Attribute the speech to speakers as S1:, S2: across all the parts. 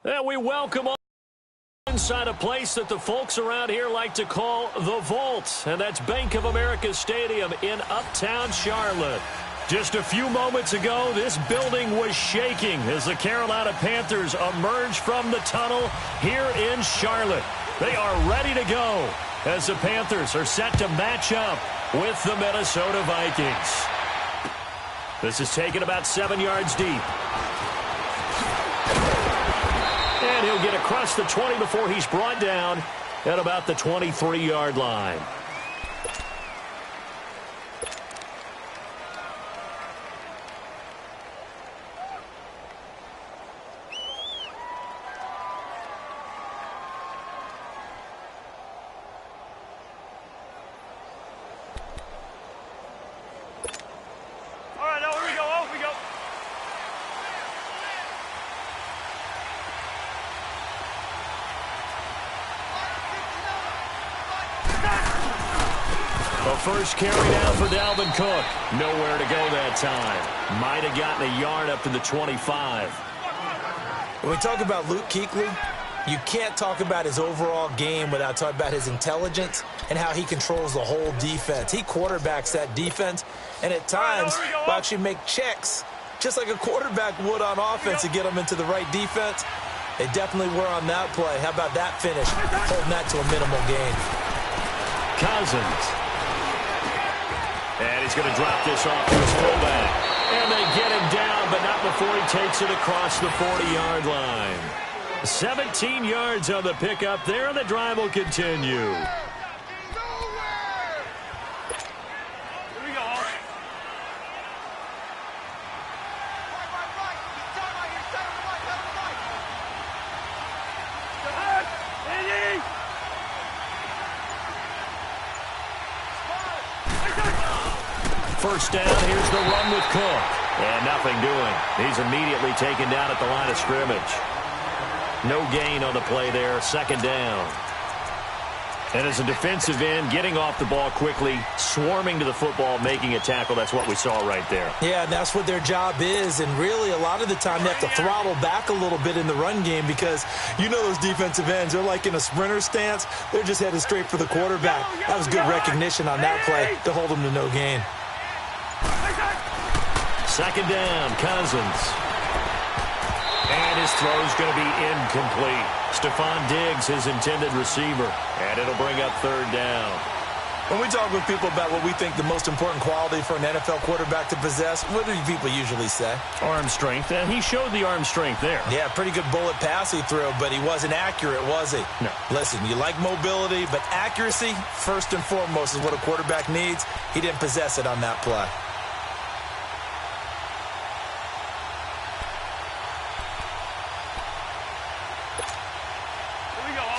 S1: And we welcome on inside a place that the folks around here like to call the Vault, and that's Bank of America Stadium in uptown Charlotte. Just a few moments ago, this building was shaking as the Carolina Panthers emerged from the tunnel here in Charlotte. They are ready to go as the Panthers are set to match up with the Minnesota Vikings. This is taken about 7 yards deep. And he'll get across the 20 before he's brought down at about the 23-yard line. First carry down for Dalvin Cook. Nowhere to go that time. Might have gotten a yard up to the 25.
S2: When we talk about Luke Kuechly, you can't talk about his overall game without talking about his intelligence and how he controls the whole defense. He quarterbacks that defense, and at times will actually make checks, just like a quarterback would on offense to get them into the right defense. They definitely were on that play. How about that finish? Holding that to a minimal gain.
S1: Cousins. And he's going to drop this off to his fullback. And they get him down, but not before he takes it across the 40-yard line. 17 yards on the pickup there, and the drive will continue. First down, here's the run with Cook. And nothing doing. He's immediately taken down at the line of scrimmage. No gain on the play there, second down. And as a defensive end, getting off the ball quickly, swarming to the football, making a tackle, that's what we saw right there.
S2: Yeah, and that's what their job is. And really, a lot of the time, they have to throttle back a little bit in the run game because you know those defensive ends, they're like in a sprinter stance. They're just headed straight for the quarterback. That was good recognition on that play to hold them to no gain.
S1: Second down, Cousins. And his throw's going to be incomplete. Stephon Diggs, his intended receiver. And it'll bring up third down.
S2: When we talk with people about what we think the most important quality for an NFL quarterback to possess, what do people usually say?
S1: Arm strength, and he showed the arm strength there.
S2: Yeah, pretty good bullet pass he threw, but he wasn't accurate, was he?
S1: No. Listen,
S2: you like mobility, but accuracy, first and foremost, is what a quarterback needs. He didn't possess it on that play.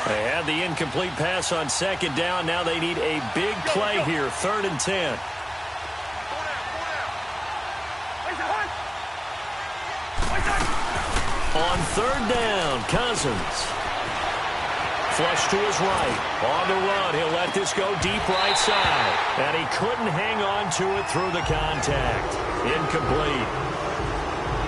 S1: They had the incomplete pass on second down. Now they need a big play here, 3rd and 10. On third down, Cousins. Flush to his right. On the run, he'll let this go deep right side. And he couldn't hang on to it through the contact. Incomplete.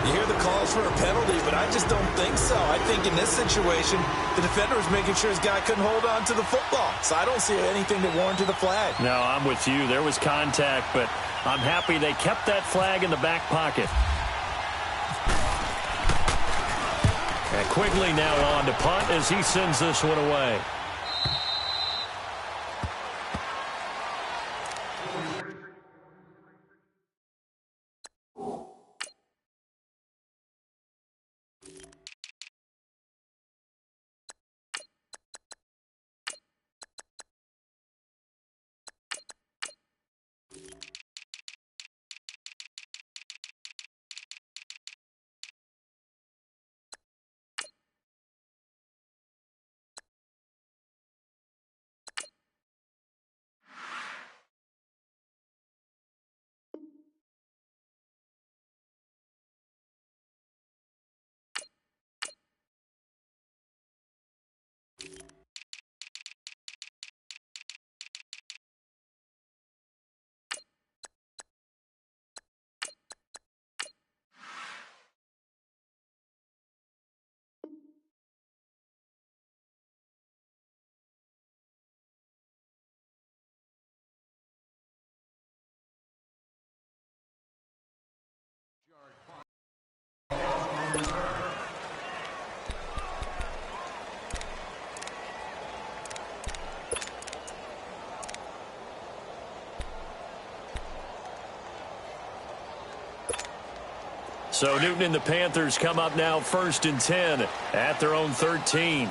S2: You hear the calls for a penalty, but I just don't think so. I think in this situation, the defender was making sure his guy couldn't hold on to the football. So I don't see anything that warranted the flag.
S1: No, I'm with you. There was contact, but I'm happy they kept that flag in the back pocket. And Quigley now on to punt as he sends this one away. So Newton and the Panthers come up now 1st and 10 at their own 13.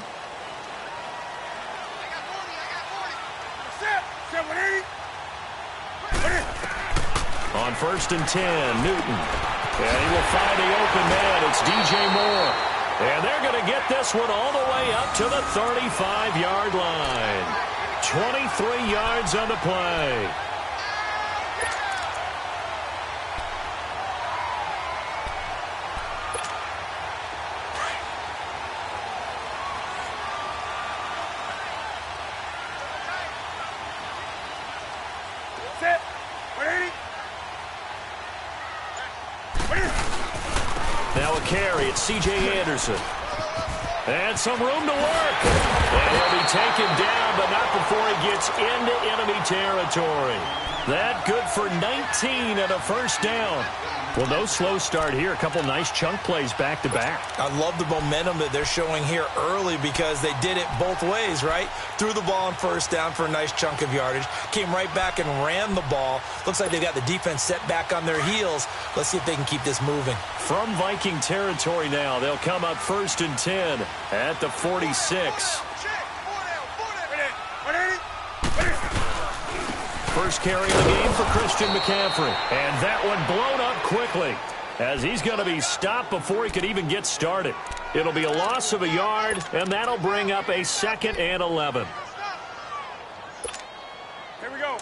S1: On 1st and 10, Newton. And he will find the open man. It's DJ Moore. And they're going to get this one all the way up to the 35-yard line. 23 yards on the play. Now a carry. It's C.J. Anderson. And some room to work. And he'll be taken down, but not before he gets into enemy territory. That good for 19 and a first down. Well, no slow start here. A couple nice chunk plays back-to-back.
S2: I love the momentum that they're showing here early because they did it both ways, right? Threw the ball on first down for a nice chunk of yardage. Came right back and ran the ball. Looks like they've got the defense set back on their heels. Let's see if they can keep this moving.
S1: From Viking territory now, they'll come up 1st and 10 at the 46. First carry of the game for Christian McCaffrey. And that one blown up quickly as he's going to be stopped before he could even get started. It'll be a loss of a yard, and that'll bring up a 2nd and 11.
S3: Here we go.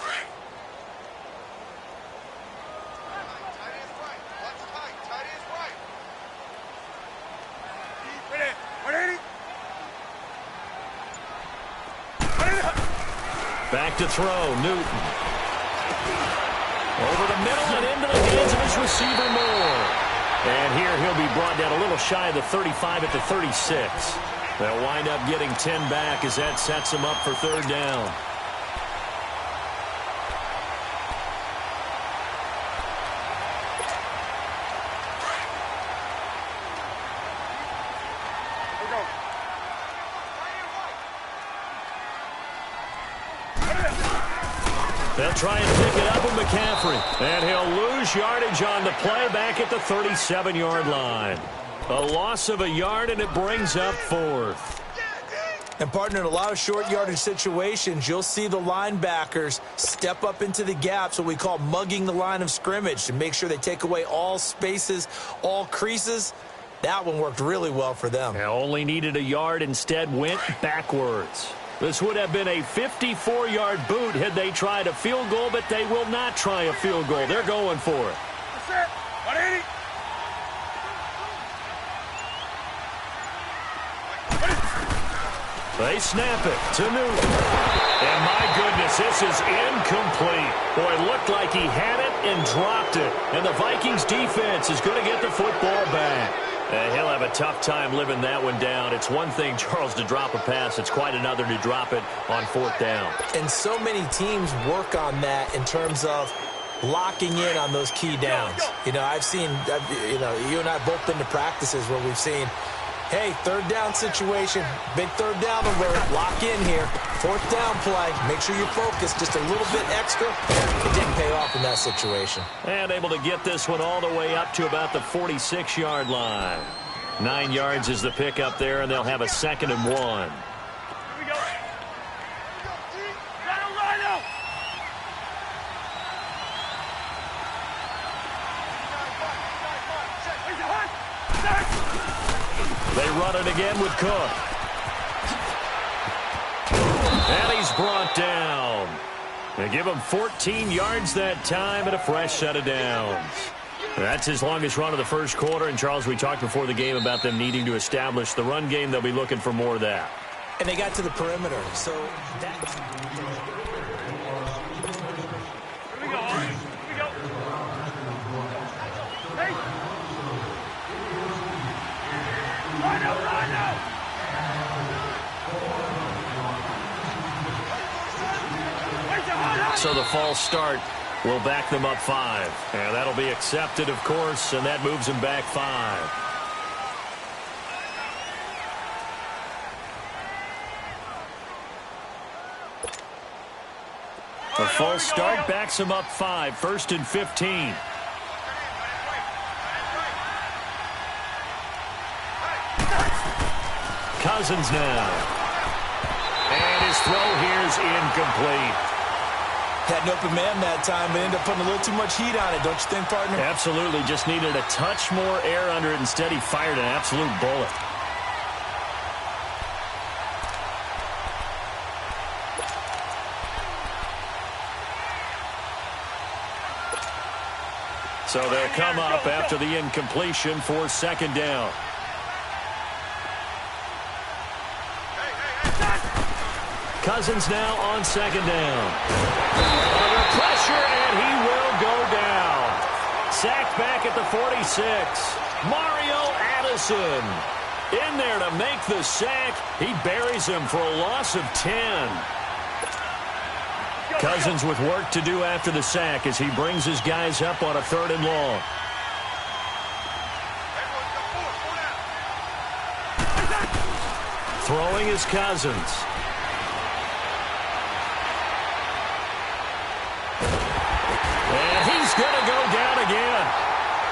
S1: Back to throw, Newton. Over the middle and into the hands of his receiver, Moore. And here he'll be brought down a little shy of the 35 at the 36. They'll wind up getting 10 back as that sets them up for 3rd down. They'll try and pick it up with McCaffrey. And he'll lose yardage on the play back at the 37-yard line. A loss of a yard, and it brings up 4th.
S2: And, partner, in a lot of short yardage situations, you'll see the linebackers step up into the gaps, what we call mugging the line of scrimmage, to make sure they take away all spaces, all creases. That one worked really well for them.
S1: They only needed a yard, instead went backwards. This would have been a 54-yard boot had they tried a field goal, but they will not try a field goal. They're going for it. They snap it to Newton. And my goodness, this is incomplete. Boy, it looked like he had it and dropped it. And the Vikings defense is going to get the football back. He'll have a tough time living that one down. It's one thing, Charles, to drop a pass. It's quite another to drop it on 4th down.
S2: And so many teams work on that in terms of locking in on those key downs. You know, I've seen, you and I have both been to practices where we've seen, hey, 3rd down situation, big 3rd down alert, lock in here. 4th down play, make sure you focus just a little bit extra. It didn't pay off in that situation.
S1: And able to get this one all the way up to about the 46-yard line. 9 yards is the pickup there, and they'll have a 2nd and 1. They run it again with Cook. And he's brought down. They give him 14 yards that time and a fresh set of downs. That's his longest run of the first quarter. And, Charles, we talked before the game about them needing to establish the run game. They'll be looking for more of that.
S2: And they got to the perimeter. So that's...
S3: Here we go. Here we go. Hey. Run out, run out.
S1: So the false start will back them up 5. And that'll be accepted, of course, and that moves them back 5. A false start backs them up 5. 1st and 15. Cousins now. And his throw here is incomplete.
S2: Had an open man that time, but ended up putting a little too much heat on it, don't you think, partner?
S1: Absolutely. Just needed a touch more air under it. Instead, he fired an absolute bullet. So they'll come up after the incompletion for second down. Cousins now on second down. Under pressure, and he will go down. Sacked back at the 46. Mario Addison in there to make the sack. He buries him for a loss of 10. Cousins with work to do after the sack as he brings his guys up on a 3rd and long. Throwing is Cousins. And he's going to go down again.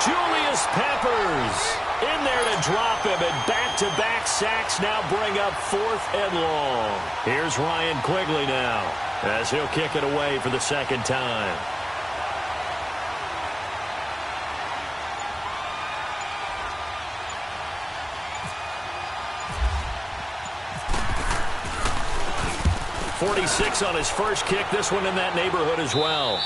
S1: Julius Peppers in there to drop him, and back-to-back sacks now bring up 4th and long. Here's Ryan Quigley now, as he'll kick it away for the second time. .46 on his first kick. This one in that neighborhood as well.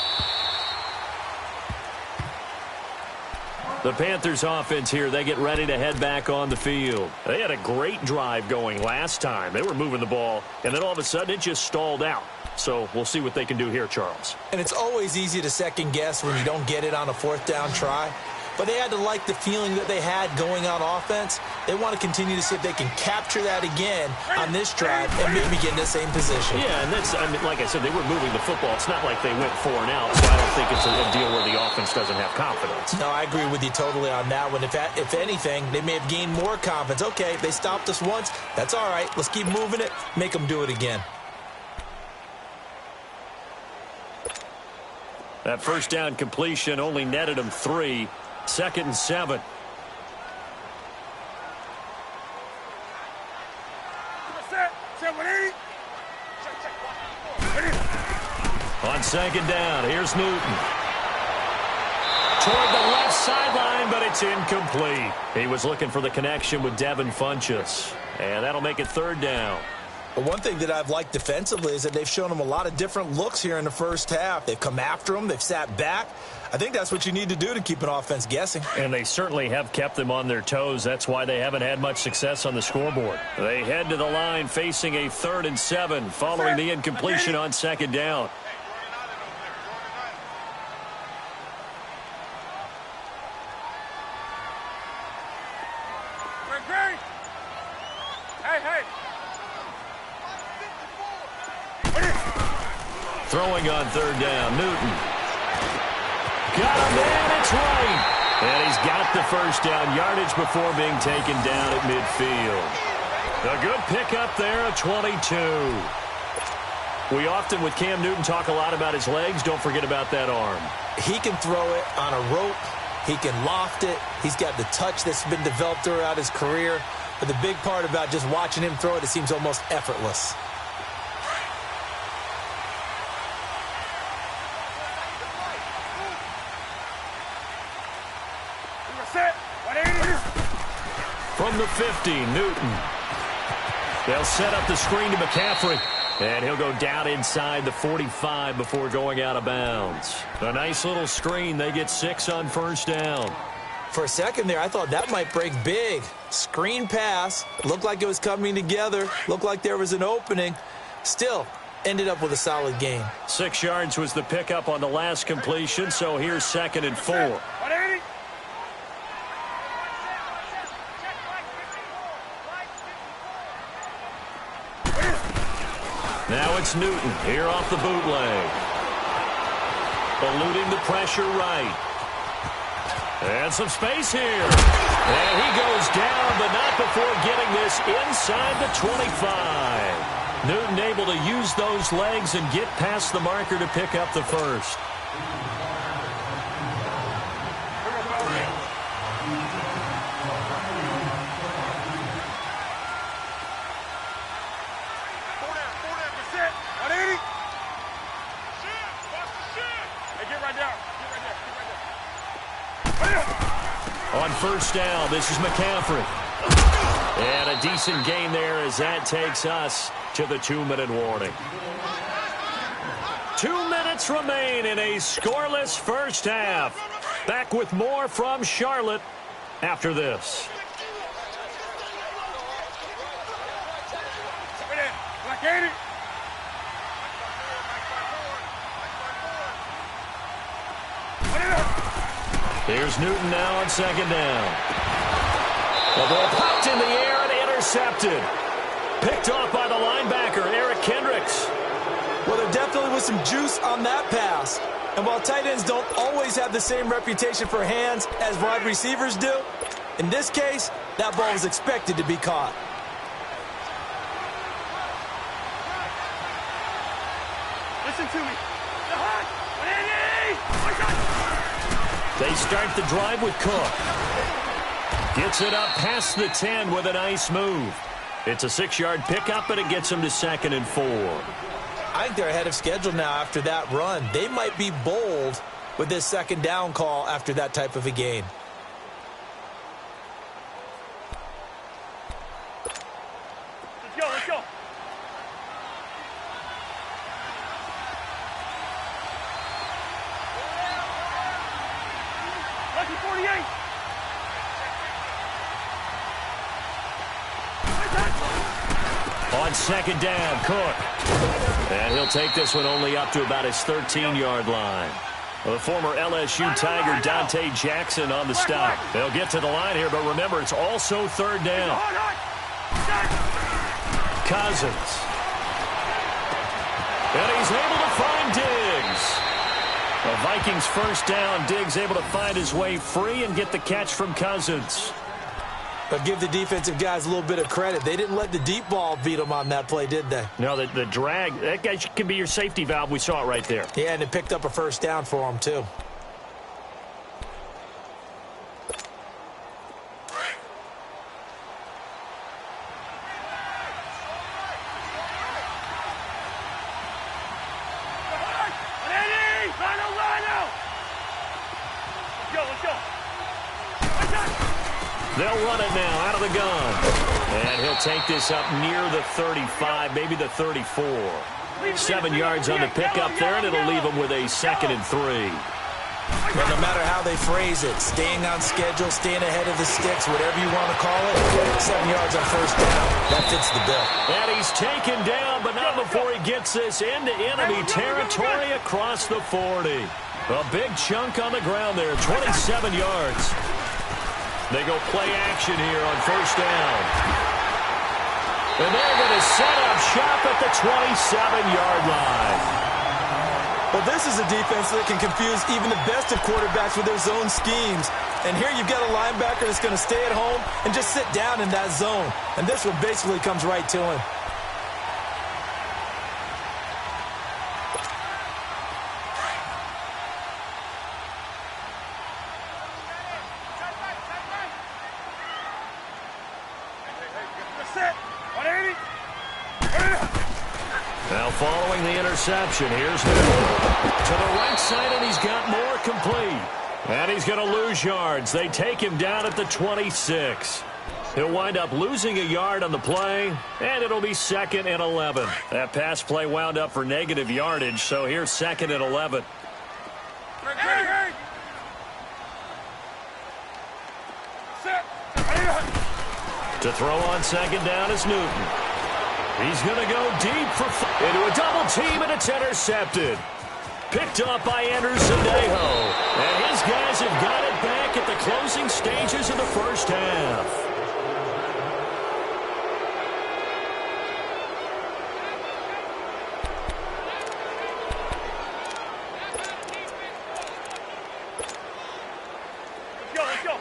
S1: The Panthers offense here, they get ready to head back on the field. They had a great drive going last time. They were moving the ball, and then all of a sudden it just stalled out. So we'll see what they can do here, Charles.
S2: And it's always easy to second guess when you don't get it on a 4th down try. But they had to like the feeling that they had going on offense. They want to continue to see if they can capture that again on this drive and maybe get in the same position.
S1: Yeah, and that's, I mean, like I said, they were moving the football. It's not like they went 4 and out, so I don't think it's a deal where the offense doesn't have confidence.
S2: No, I agree with you totally on that one. If anything, they may have gained more confidence. Okay, they stopped us once. That's all right. Let's keep moving it. Make them do it again.
S1: That first down completion only netted them 3. 2nd and 7. On second down, here's Newton. Toward the left sideline, but it's incomplete. He was looking for the connection with Devin Funchess. And that'll make it 3rd down.
S2: But one thing that I've liked defensively is that they've shown them a lot of different looks here in the first half. They've come after them. They've sat back. I think that's what you need to do to keep an offense guessing.
S1: And they certainly have kept them on their toes. That's why they haven't had much success on the scoreboard. They head to the line facing a 3rd and 7 following the incompletion on second down. Throwing on 3rd down, Newton. Got him, and it's right. And he's got the first down yardage before being taken down at midfield. A good pickup there at 22. We often, with Cam Newton, talk a lot about his legs. Don't forget about that arm.
S2: He can throw it on a rope. He can loft it. He's got the touch that's been developed throughout his career. But the big part about just watching him throw it, it seems almost effortless.
S1: From the 50, Newton. They'll set up the screen to McCaffrey. And he'll go down inside the 45 before going out of bounds. A nice little screen. They get 6 on first down.
S2: For a second there, I thought that might break big. Screen pass. Looked like it was coming together. Looked like there was an opening. Still, ended up with a solid gain.
S1: 6 yards was the pickup on the last completion, so here's 2nd and 4. Now it's Newton here off the bootleg. Eluding the pressure right. And some space here. And he goes down, but not before getting this inside the 25. Newton able to use those legs and get past the marker to pick up the first. first down. This is McCaffrey. And a decent gain there as that takes us to the 2-minute warning. 2 minutes remain in a scoreless first half. Back with more from Charlotte after this. Here's Newton now on second down. The ball popped in the air and intercepted. Picked off by the linebacker, Eric Kendricks.
S2: Well, there definitely was some juice on that pass. And while tight ends don't always have the same reputation for hands as wide receivers do, in this case, that ball was expected to be caught.
S3: Listen to me.
S1: They start the drive with Cook. Gets it up past the 10 with a nice move. It's a 6-yard pickup, and it gets them to 2nd and 4.
S2: I think they're ahead of schedule now after that run. They might be bold with this second down call after that type of a gain.
S3: Let's go, let's go. Lucky 48.
S1: On second down, Cook. And he'll take this one only up to about his 13-yard line. The former LSU Tiger Dante Jackson on the stop. They'll get to the line here, but remember, it's also third down. Cousins. And he's able to find Diggs. The Vikings first down. Diggs able to find his way free and get the catch from Cousins.
S2: But give the defensive guys a little bit of credit. They didn't let the deep ball beat them on that play, did they?
S1: No, the drag, that guy can be your safety valve. We saw it right there.
S2: Yeah, and it picked up a first down for them, too.
S1: They'll run it now out of the gun. And he'll take this up near the 35, maybe the 34. 7 yards on the pickup there, and it'll leave them with a 2nd and 3.
S2: But no matter how they phrase it, staying on schedule, staying ahead of the sticks, whatever you want to call it, 7 yards on first down, that fits the bill.
S1: And he's taken down, but not before he gets this into enemy territory across the 40. A big chunk on the ground there, 27 yards. They go play action here on first down. And they're going to set up shop at the 27-yard line.
S2: Well, this is a defense that can confuse even the best of quarterbacks with their zone schemes. And here you've got a linebacker that's going to stay at home and just sit down in that zone. And this one basically comes right to him.
S1: Now following the interception, here's Newton. To the right side, and he's got more complete. And he's going to lose yards. They take him down at the 26. He'll wind up losing a yard on the play, and it'll be 2nd and 11. That pass play wound up for negative yardage, so here's 2nd and 11. To throw on second down is Newton. He's going to go deep into a double team, and it's intercepted. Picked up by Anderson Dejo. And his guys have got it back at the closing stages of the first half.
S3: Let's go.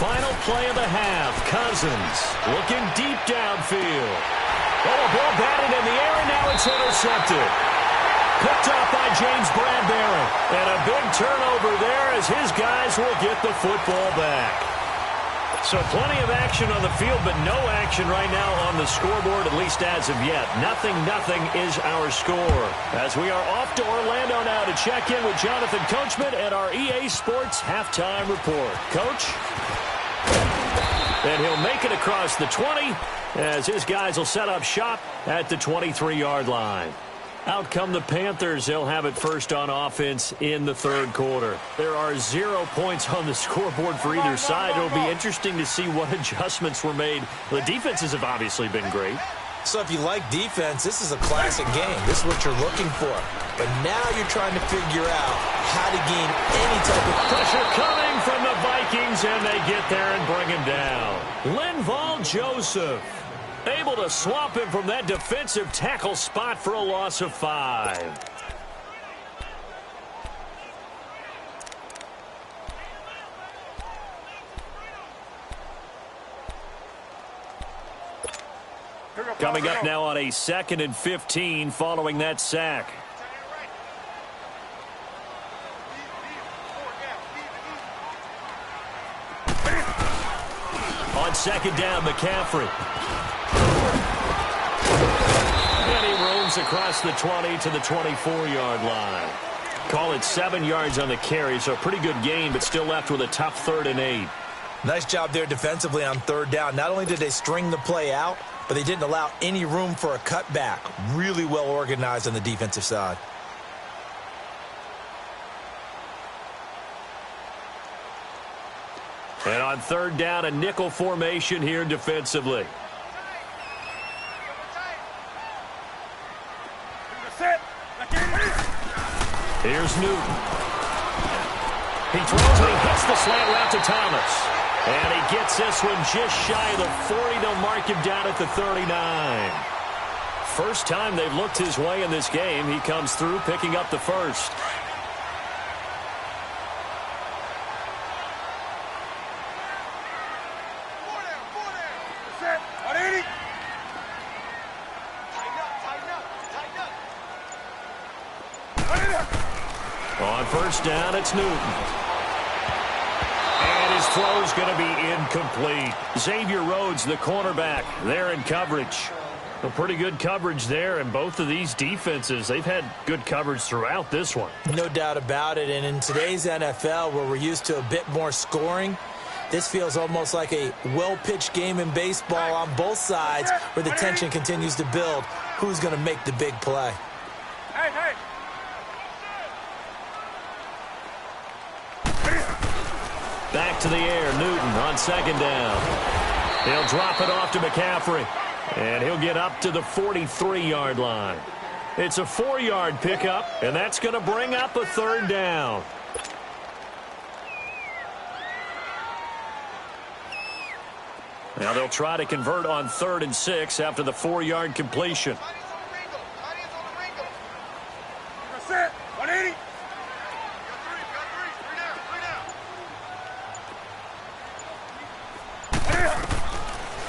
S1: Final play of the half. Cousins looking deep downfield. Oh, a ball batted in the air, and now it's intercepted. Picked off by James Bradbury. And a big turnover there as his guys will get the football back. So plenty of action on the field, but no action right now on the scoreboard, at least as of yet. 0-0 is our score. As we are off to Orlando now to check in with Jonathan Coachman and our EA Sports halftime report. Coach? And he'll make it across the 20 as his guys will set up shop at the 23-yard line. Out come the Panthers. They'll have it first on offense in the third quarter. There are 0 points on the scoreboard for either side. It'll be interesting to see what adjustments were made. The defenses have obviously been great.
S2: So if you like defense, this is a classic game. This is what you're looking for. But now you're trying to figure out how to gain any type of
S1: pressure coming from the Vikings, and they get there and bring him down. Linval Joseph able to swamp him from that defensive tackle spot for a loss of 5. Coming up now on a 2nd and 15 following that sack. On 2nd down, McCaffrey. And he roams across the 20 to the 24-yard line. Call it 7 yards on the carry, so a pretty good gain, but still left with a tough 3rd and 8.
S2: Nice job there defensively on 3rd down. Not only did they string the play out, but they didn't allow any room for a cutback. Really well organized on the defensive side.
S1: And on 3rd down, a nickel formation here defensively. Here's Newton. He throws and he hits the slant route to Thomas. And he gets this one just shy of the 40. They'll mark him down at the 39. First time they've looked his way in this game. He comes through picking up the first. On 1st down, it's Newton. And his throw's going to be incomplete. Xavier Rhodes, the cornerback, there in coverage. A pretty good coverage there, and both of these defenses, they've had good coverage throughout this one.
S2: No doubt about it, and in today's NFL, where we're used to a bit more scoring, this feels almost like a well-pitched game in baseball on both sides where the tension continues to build. Who's going to make the big play?
S1: Back to the air, Newton on 2nd down. He'll drop it off to McCaffrey, and he'll get up to the 43-yard line. It's a 4-yard pickup, and that's going to bring up a 3rd down. Now they'll try to convert on 3rd and 6 after the 4-yard completion.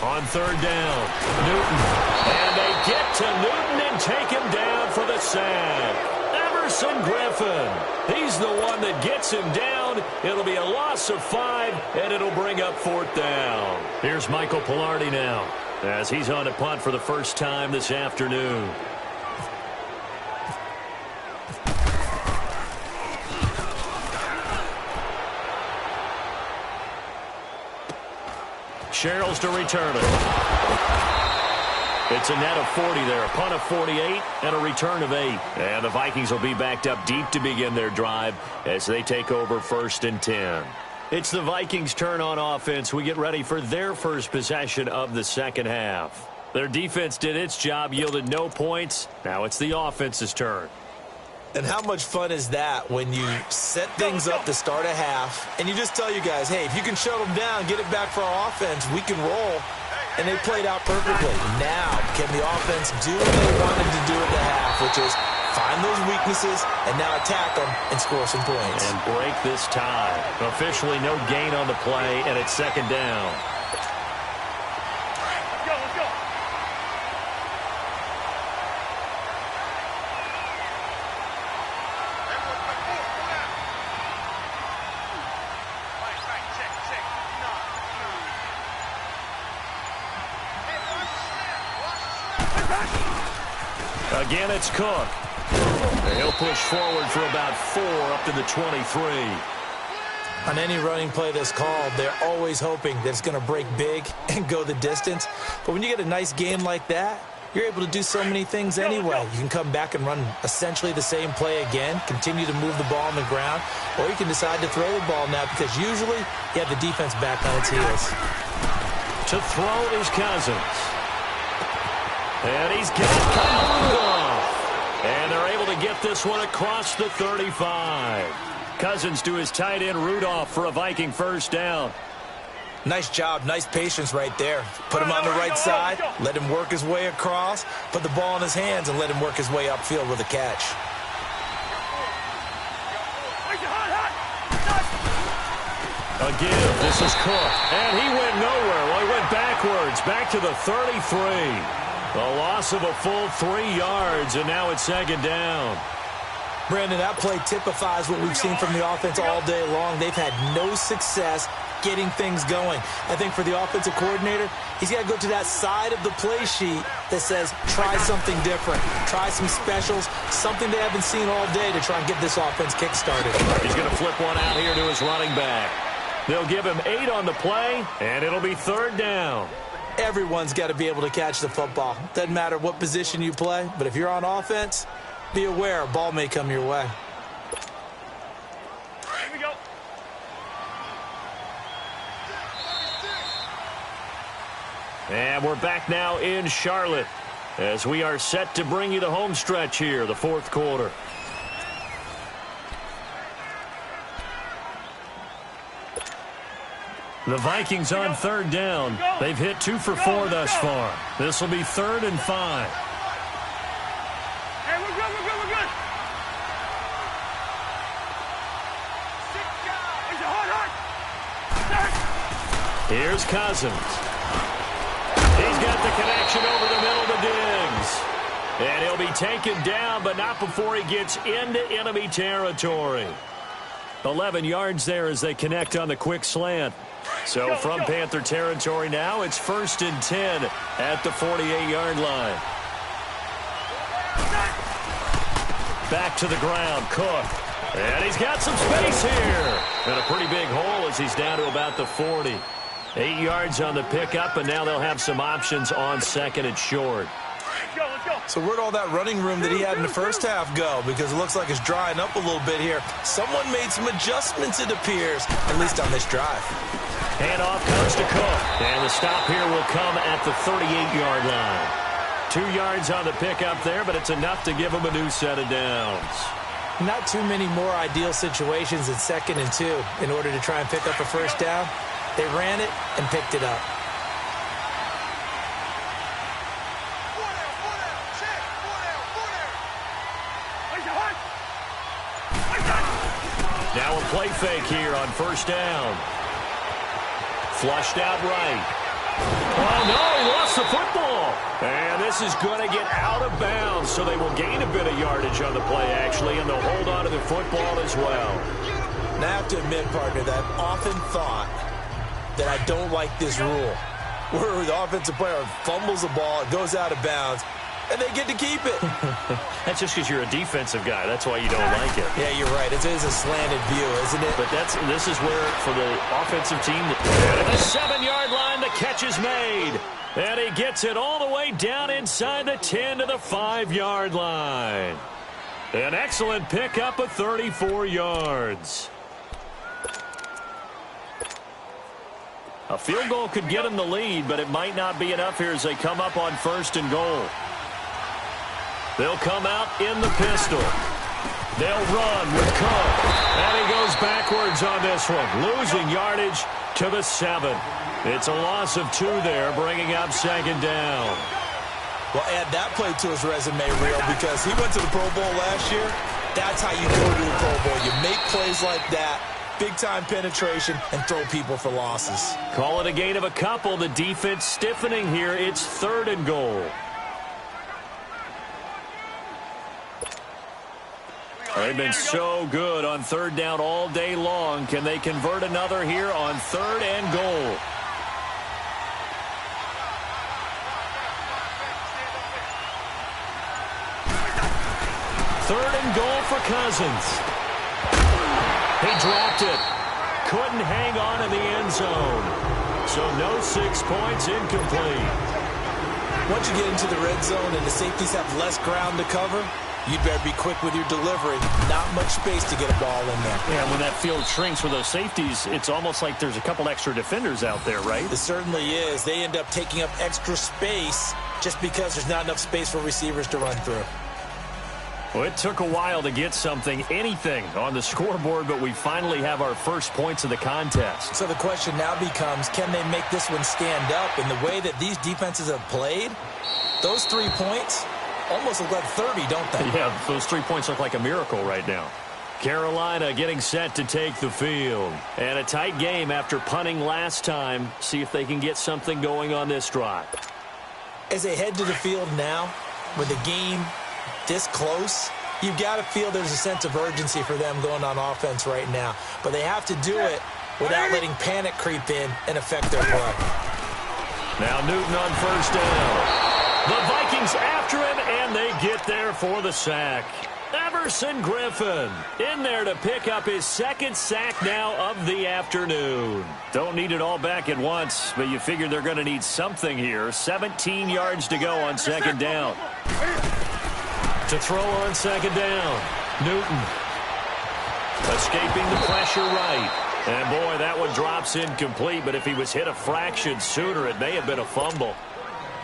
S1: On 3rd down, Newton. And they get to Newton and take him down for the sack. Everson Griffin. He's the one that gets him down. It'll be a loss of 5, and it'll bring up 4th down. Here's Michael Pilardi now as he's on a punt for the first time this afternoon. Sherrills to return it. It's a net of 40 there, a punt of 48 and a return of 8. And the Vikings will be backed up deep to begin their drive as they take over 1st and 10. It's the Vikings' turn on offense. We get ready for their first possession of the 2nd half. Their defense did its job, yielded no points. Now it's the offense's turn.
S2: And how much fun is that when you set things up to start a half and you just tell you guys, hey, if you can shut them down, get it back for our offense, we can roll. And they played out perfectly. Now, can the offense do what they wanted to do at the half, which is find those weaknesses and now attack them and score some points.
S1: And break this tie. Officially no gain on the play, and it's 2nd down. Again, it's Cook. And he'll push forward for about 4 up to the 23.
S2: On any running play that's called, they're always hoping that it's going to break big and go the distance. But when you get a nice gain like that, you're able to do so many things anyway. You can come back and run essentially the same play again, continue to move the ball on the ground, or you can decide to throw the ball now because usually you have the defense back on its heels.
S1: To throw is Cousins. And he's got Rudolph. And they're able to get this one across the 35. Cousins to his tight end Rudolph for a Viking first down.
S2: Nice job, nice patience right there. Put him on the right side, let him work his way across, put the ball in his hands, and let him work his way upfield with a catch.
S1: Again, this is Cook. And he went nowhere. Well, he went backwards, back to the 33. A loss of a full 3 yards, and now it's second down.
S2: Brandon, that play typifies what we've seen from the offense all day long. They've had no success getting things going. I think for the offensive coordinator, he's got to go to that side of the play sheet that says, try something different. Try some specials, something they haven't seen all day to try and get this offense kick-started.
S1: He's going to flip one out here to his running back. They'll give him 8 on the play, and it'll be third down.
S2: Everyone's got to be able to catch the football. Doesn't matter what position you play, but if you're on offense, be aware a ball may come your way.
S3: Here we go.
S1: And we're back now in Charlotte as we are set to bring you the home stretch here, the fourth quarter. The Vikings on third down. They've hit 2 for 4 thus far. This will be 3rd and 5.
S3: Hey, we're good, we're good, we're good.
S1: Here's Cousins. He's got the connection over the middle to Diggs. And he'll be taken down, but not before he gets into enemy territory. 11 yards there as they connect on the quick slant. So from Panther territory now, it's 1st and 10 at the 48-yard line. Back to the ground, Cook. And he's got some space here. And a pretty big hole as he's down to about the 40. 8 yards on the pickup, and now they'll have some options on 2nd and short.
S3: Let's go.
S2: So where'd all that running room that he had in the first half go? Because it looks like it's drying up a little bit here. Someone made some adjustments, it appears, at least on this drive.
S1: Handoff comes to Cook. And the stop here will come at the 38-yard line. 2 yards on the pickup there, but it's enough to give him a new set of downs.
S2: Not too many more ideal situations in 2nd and 2 in order to try and pick up a first down. They ran it and picked it up.
S1: Now a play fake here on first down. Flushed out right. Oh, no, he lost the football. And this is going to get out of bounds, so they will gain a bit of yardage on the play, actually, and they'll hold on to the football as well.
S2: Now, I have to admit, partner, that I've often thought that I don't like this rule, where the offensive player fumbles the ball, it goes out of bounds, and they get to keep it.
S1: That's just because you're a defensive guy. That's why you don't like it.
S2: Yeah, you're right. It is a slanted view, isn't it?
S1: But this is where, for the offensive team, at the 7-yard line, the catch is made. And he gets it all the way down inside the 10 to the 5-yard line. An excellent pickup of 34 yards. A field goal could get him the lead, but it might not be enough here as they come up on 1st and goal. They'll come out in the pistol. They'll run with Cook. And he goes backwards on this one, losing yardage to the 7. It's a loss of 2 there, bringing up 2nd down.
S2: Well, add that play to his resume, Real, because he went to the Pro Bowl last year. That's how you go to the Pro Bowl. You make plays like that, big-time penetration, and throw people for losses.
S1: Call it a gain of a couple. The defense stiffening here. It's 3rd and goal. They've been so good on 3rd down all day long. Can they convert another here on 3rd and goal? Third and goal for Cousins. He dropped it. Couldn't hang on in the end zone. So no 6 points, incomplete.
S2: Once you get into the red zone and the safeties have less ground to cover, you'd better be quick with your delivery. Not much space to get a ball in there.
S1: Yeah, when that field shrinks with those safeties, it's almost like there's a couple extra defenders out there, right?
S2: It certainly is. They end up taking up extra space just because there's not enough space for receivers to run through.
S1: Well, it took a while to get anything on the scoreboard, but we finally have our first points of the contest.
S2: So the question now becomes, can they make this one stand up? In the way that these defenses have played, those 3 points almost look like 30, don't they?
S1: Yeah, those 3 points look like a miracle right now. Carolina getting set to take the field. And a tight game after punting last time. See if they can get something going on this drive.
S2: As they head to the field now, with the game this close, you've got to feel there's a sense of urgency for them going on offense right now. But they have to do it without letting panic creep in and affect their play.
S1: Now Newton on first down. The Vikings after him, and they get there for the sack. Everson Griffin in there to pick up his second sack now of the afternoon. Don't need it all back at once, but you figure they're going to need something here. 17 yards to go on second down. To throw on second down, Newton escaping the pressure right. And boy, that one drops incomplete, but if he was hit a fraction sooner, it may have been a fumble.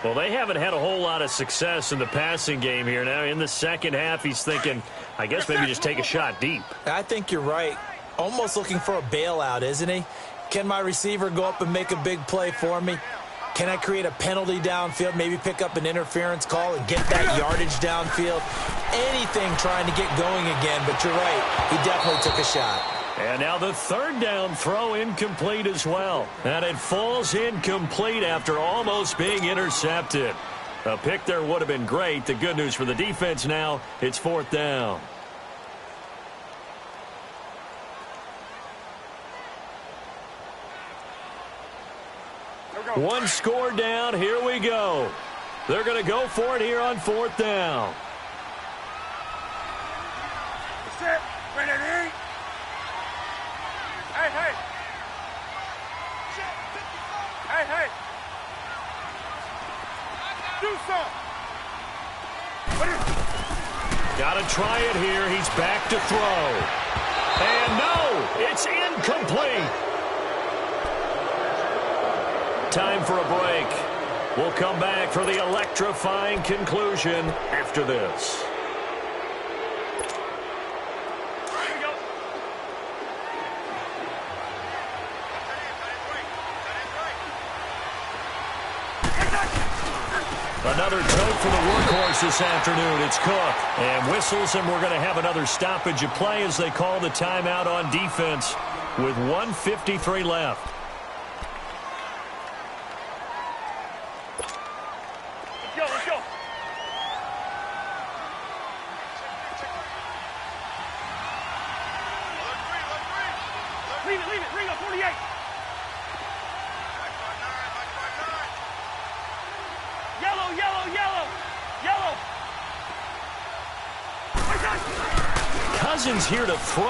S1: Well, they haven't had a whole lot of success in the passing game here. Now, in the second half, he's thinking, I guess maybe just take a shot deep.
S2: I think you're right. Almost looking for a bailout, isn't he? Can my receiver go up and make a big play for me? Can I create a penalty downfield, maybe pick up an interference call and get that yardage downfield? Anything trying to get going again, but you're right. He definitely took a shot.
S1: And now the third down throw incomplete as well. And it falls incomplete after almost being intercepted. A pick there would have been great. The good news for the defense now, it's fourth down. One score down. Here we go. They're going to go for it here on fourth down.
S3: Set. Ready. Hey. Hey. Do something.
S1: Got to try it here. He's back to throw. And no, it's incomplete. Time for a break. We'll come back for the electrifying conclusion after this. Another tote for the workhorse this afternoon. It's Cook. And whistles, and we're going to have another stoppage of play as they call the timeout on defense with 1:53 left.
S3: Let's go. Leave it. Ringo, 48. Yellow.
S1: Cousins here to throw.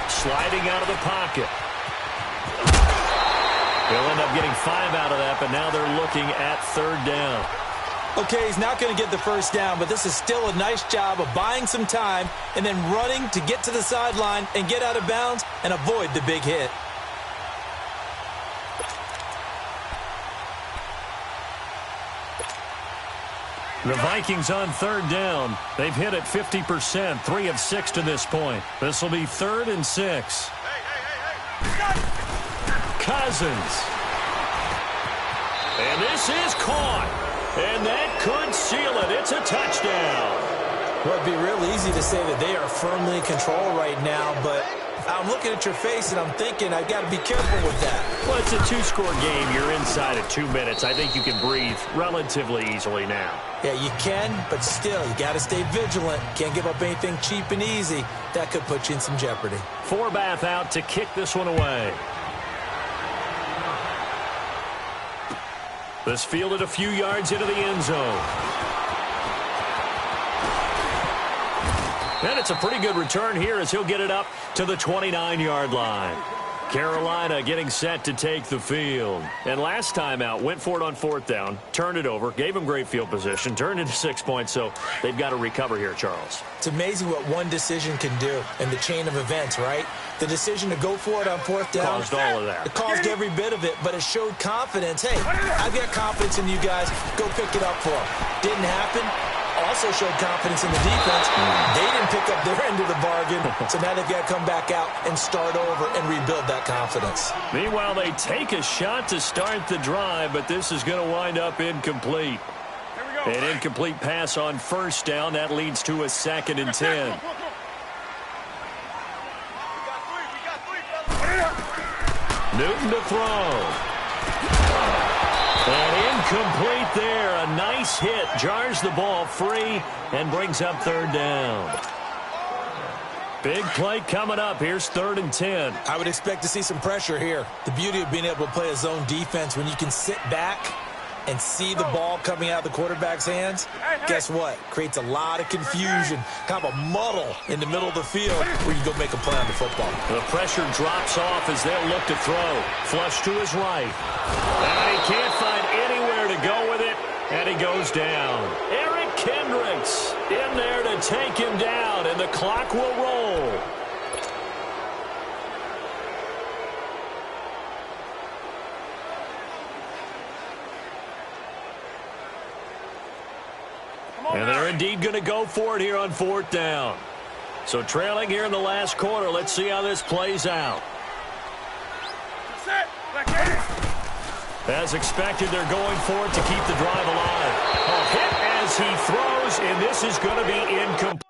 S1: Sliding out of the pocket. They'll end up getting 5 out of that, but now they're looking at third down.
S2: Okay, he's not going to get the first down, but this is still a nice job of buying some time and then running to get to the sideline and get out of bounds and avoid the big hit.
S1: The Vikings on third down. They've hit it 50%, 3 of 6 to this point. This will be 3rd and 6.
S3: Hey.
S1: Cousins. And this is caught. And that could seal it. It's a touchdown.
S2: Well, it'd be real easy to say that they are firmly in control right now, but I'm looking at your face and I'm thinking I've got to be careful with that.
S1: Well, it's a 2-score game. You're inside at 2 minutes. I think you can breathe relatively easily now.
S2: Yeah, you can, but still, you got to stay vigilant. Can't give up anything cheap and easy. That could put you in some jeopardy.
S1: Forbath out to kick this one away. This fielded a few yards into the end zone. And it's a pretty good return here as he'll get it up to the 29-yard line. Carolina getting set to take the field. And last time out, went for it on fourth down, turned it over, gave him great field position, turned into 6 points, so they've got to recover here, Charles.
S2: It's amazing what one decision can do in the chain of events, right? The decision to go for it on fourth down.
S1: Caused all of that.
S2: It caused every bit of it, but it showed confidence. Hey, I've got confidence in you guys. Go pick it up for them. Didn't happen. Also showed confidence in the defense. They didn't pick up their end of the bargain, so now they've got to come back out and start over and rebuild that confidence.
S1: Meanwhile, they take a shot to start the drive, but this is going to wind up incomplete. An incomplete pass on first down. That leads to a 2nd and 10. Newton to throw. And incomplete there. A nice hit. Jars the ball free and brings up 3rd down. Big play coming up. Here's 3rd and 10.
S2: I would expect to see some pressure here. The beauty of being able to play a zone defense when you can sit back and see the ball coming out of the quarterback's hands, guess what? Creates a lot of confusion, kind of a muddle in the middle of the field where you go make a play on the football.
S1: The pressure drops off as they'll look to throw. Flush to his right. And he can't find anywhere to go with it, and he goes down. Eric Kendricks in there to take him down, and the clock will roll. And they're indeed going to go for it here on 4th down. So trailing here in the last quarter. Let's see how this plays out. As expected, they're going for it to keep the drive alive. A hit as he throws, and this is going to be incomplete.